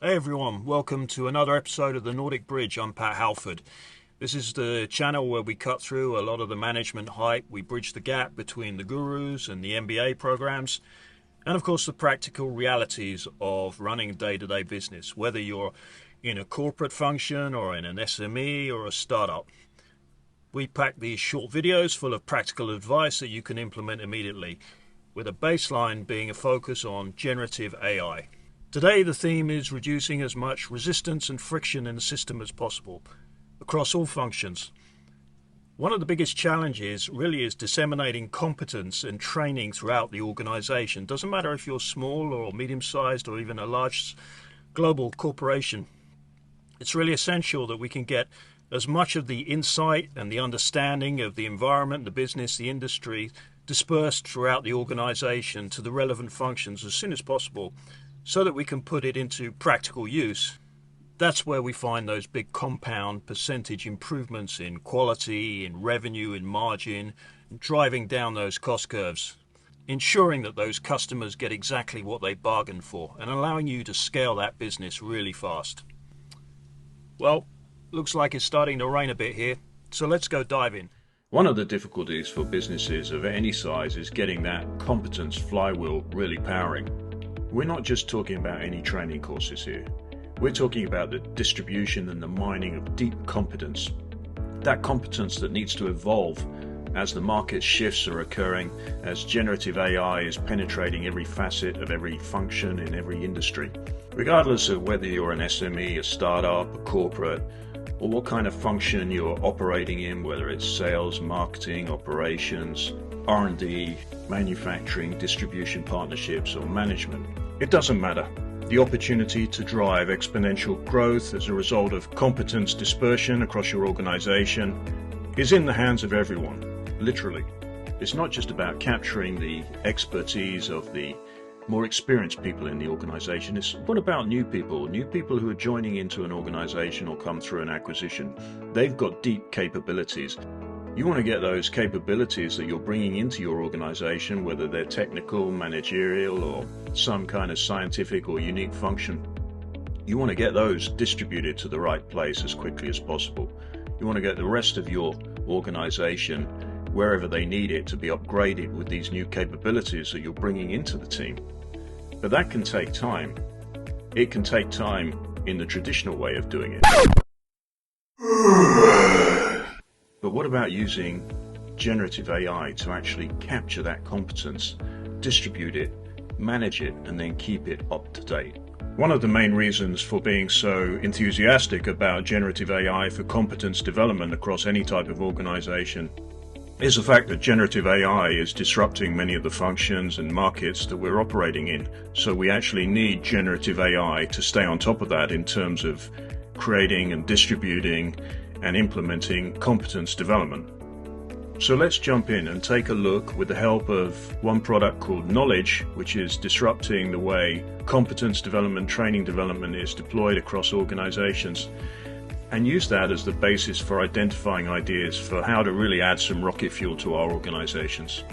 Hey everyone, welcome to another episode of the Nordic Bridge. I'm Pat Halford. This is the channel where we cut through a lot of the management hype. We bridge the gap between the gurus and the MBA programs, and of course the practical realities of running a day-to-day business, whether you're in a corporate function or in an SME or a startup. We pack these short videos full of practical advice that you can implement immediately, with a baseline being a focus on generative AI. Today the theme is reducing as much resistance and friction in the system as possible across all functions. One of the biggest challenges really is disseminating competence and training throughout the organization. Doesn't matter if you're small or medium-sized or even a large global corporation. It's really essential that we can get as much of the insight and the understanding of the environment, the business, the industry dispersed throughout the organization to the relevant functions as soon as possible, so that we can put it into practical use. That's where we find those big compound percentage improvements in quality, in revenue, in margin, driving down those cost curves, ensuring that those customers get exactly what they bargained for, and allowing you to scale that business really fast. Well, looks like it's starting to rain a bit here, so let's go dive in. One of the difficulties for businesses of any size is getting that competence flywheel really powering. We're not just talking about any training courses here. We're talking about the distribution and the mining of deep competence. That competence that needs to evolve as the market shifts are occurring, as generative AI is penetrating every facet of every function in every industry. Regardless of whether you're an SME, a startup, a corporate, or what kind of function you're operating in, whether it's sales, marketing, operations, R&D, manufacturing, distribution partnerships, or management. It doesn't matter. The opportunity to drive exponential growth as a result of competence dispersion across your organization is in the hands of everyone, literally. It's not just about capturing the expertise of the more experienced people in the organization. It's what about new people who are joining into an organization or come through an acquisition. They've got deep capabilities. You want to get those capabilities that you're bringing into your organization, whether they're technical, managerial, or some kind of scientific or unique function. You want to get those distributed to the right place as quickly as possible. You want to get the rest of your organization wherever they need it to be upgraded with these new capabilities that you're bringing into the team. But that can take time. It can take time in the traditional way of doing it. But what about using generative AI to actually capture that competence, distribute it, manage it, and then keep it up to date? One of the main reasons for being so enthusiastic about generative AI for competence development across any type of organization is the fact that generative AI is disrupting many of the functions and markets that we're operating in. So we actually need generative AI to stay on top of that in terms of creating and distributing and implementing competence development. So let's jump in and take a look with the help of one product called Knowledge, which is disrupting the way competence development, training development is deployed across organizations, and use that as the basis for identifying ideas for how to really add some rocket fuel to our organizations.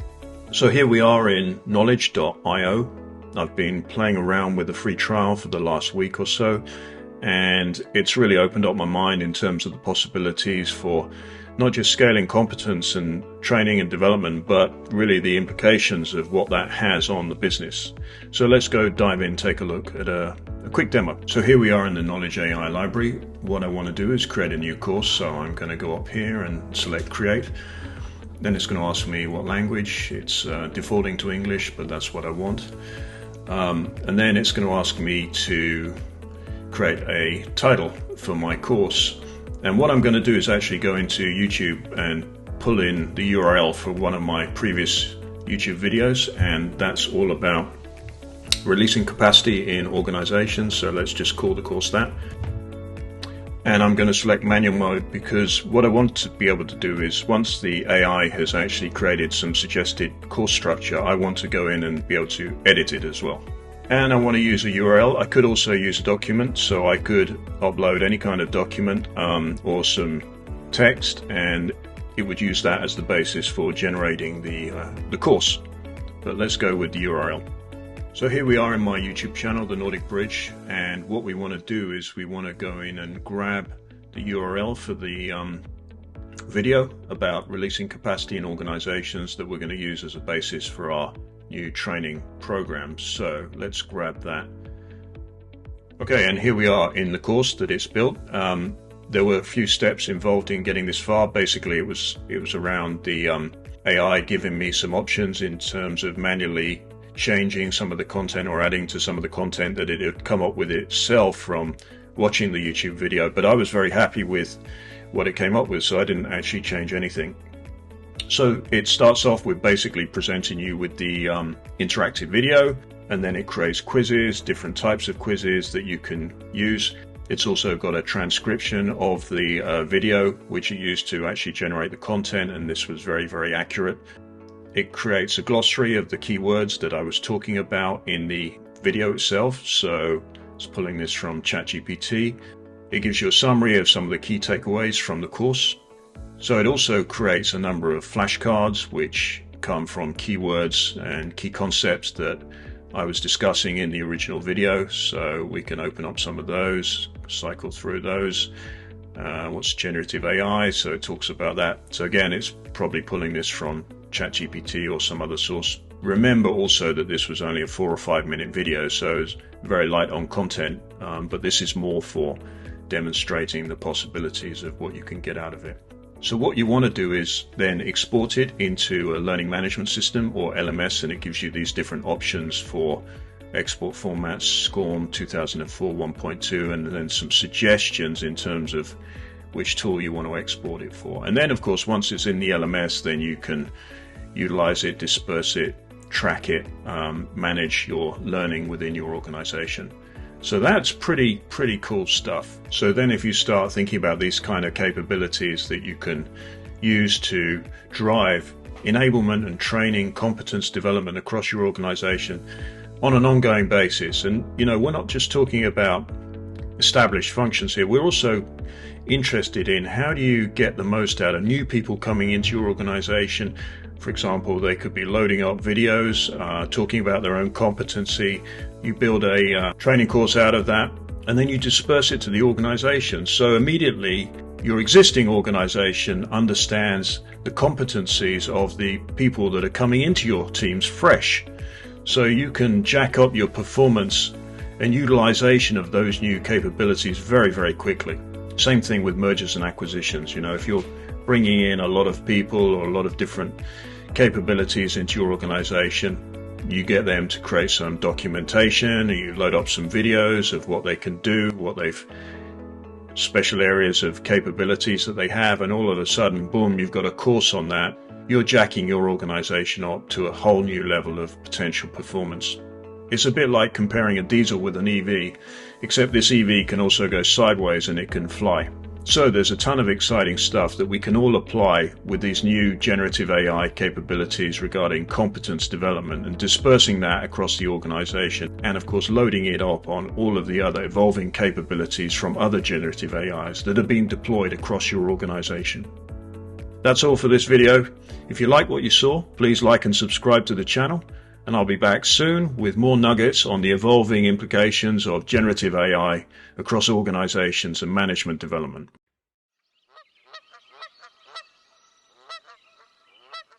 So here we are in knowledge.io. I've been playing around with the free trial for the last week or so, and it's really opened up my mind in terms of the possibilities for not just scaling competence and training and development, but really the implications of what that has on the business. So let's go dive in, take a look at a quick demo. So here we are in the Knowledge AI library. What I want to do is create a new course. So I'm going to go up here and select create. Then it's going to ask me what language. It's defaulting to English, but that's what I want. And then it's going to ask me to create a title for my course. And what I'm going to do is actually go into YouTube and pull in the URL for one of my previous YouTube videos, and that's all about releasing capacity in organizations. So let's just call the course that. And I'm going to select manual mode, because what I want to be able to do is, once the AI has actually created some suggested course structure, I want to go in and be able to edit it as well. And I want to use a URL. I could also use a document, so I could upload any kind of document or some text, and it would use that as the basis for generating the course. But let's go with the URL. So here we are in my YouTube channel, The Nordic Bridge, and what we want to do is we want to go in and grab the URL for the video about releasing capacity in organizations that we're going to use as a basis for our new training program. So let's grab that. Okay, and here we are in the course that it's built. There were a few steps involved in getting this far. Basically, it was around the AI giving me some options in terms of manually changing some of the content or adding to some of the content that it had come up with itself from watching the YouTube video. But I was very happy with what it came up with, so I didn't actually change anything. So it starts off with basically presenting you with the interactive video, and then it creates quizzes, different types of quizzes that you can use. It's also got a transcription of the video, which it used to actually generate the content, and this was very, very accurate. It creates a glossary of the keywords that I was talking about in the video itself. So it's pulling this from ChatGPT. It gives you a summary of some of the key takeaways from the course. So it also creates a number of flashcards which come from keywords and key concepts that I was discussing in the original video. So we can open up some of those, cycle through those. What's generative AI? So it talks about that. So again, it's probably pulling this from ChatGPT or some other source. Remember also that this was only a 4 or 5 minute video, so it's very light on content, but this is more for demonstrating the possibilities of what you can get out of it. So what you want to do is then export it into a learning management system or LMS, and it gives you these different options for export formats, SCORM 2004 1.2, and then some suggestions in terms of which tool you want to export it for. And then of course, once it's in the LMS, then you can utilize it, disperse it, track it, manage your learning within your organization. So that's pretty cool stuff. So then if you start thinking about these kind of capabilities that you can use to drive enablement and training, competence development across your organization on an ongoing basis. And you know, we're not just talking about established functions here, we're also interested in how do you get the most out of new people coming into your organization. For example, they could be loading up videos, talking about their own competency. You build a training course out of that, and then you disperse it to the organization. So immediately your existing organization understands the competencies of the people that are coming into your teams fresh. So you can jack up your performance and utilization of those new capabilities very, very quickly. Same thing with mergers and acquisitions. You know, if you're bringing in a lot of people or a lot of different capabilities into your organization, you get them to create some documentation, and you load up some videos of what they can do, what they've special areas of capabilities that they have, and all of a sudden, boom, you've got a course on that. You're jacking your organization up to a whole new level of potential performance. It's a bit like comparing a diesel with an EV, except this EV can also go sideways and it can fly. So there's a ton of exciting stuff that we can all apply with these new generative AI capabilities regarding competence development and dispersing that across the organization, and of course loading it up on all of the other evolving capabilities from other generative AIs that are being deployed across your organization. That's all for this video. If you like what you saw, please like and subscribe to the channel, and I'll be back soon with more nuggets on the evolving implications of generative AI across organizations and management development.